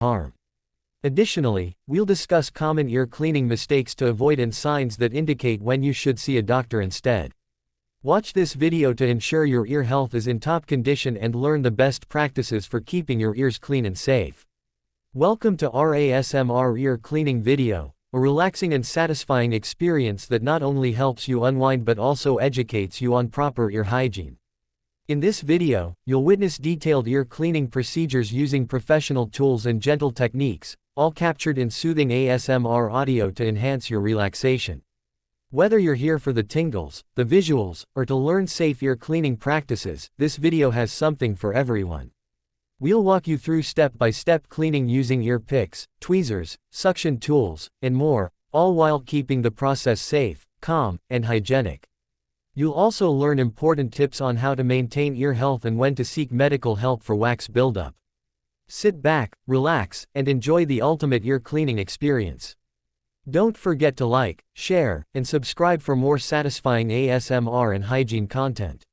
harm. Additionally, we'll discuss common ear cleaning mistakes to avoid and signs that indicate when you should see a doctor instead. Watch this video to ensure your ear health is in top condition and learn the best practices for keeping your ears clean and safe. Welcome to our ASMR ear cleaning video, a relaxing and satisfying experience that not only helps you unwind but also educates you on proper ear hygiene. In this video, you'll witness detailed ear cleaning procedures using professional tools and gentle techniques, all captured in soothing ASMR audio to enhance your relaxation. Whether you're here for the tingles, the visuals, or to learn safe ear cleaning practices, this video has something for everyone. We'll walk you through step-by-step cleaning using ear picks, tweezers, suction tools, and more, all while keeping the process safe, calm, and hygienic. You'll also learn important tips on how to maintain ear health and when to seek medical help for wax buildup. Sit back, relax, and enjoy the ultimate ear cleaning experience. Don't forget to like, share, and subscribe for more satisfying ASMR and hygiene content.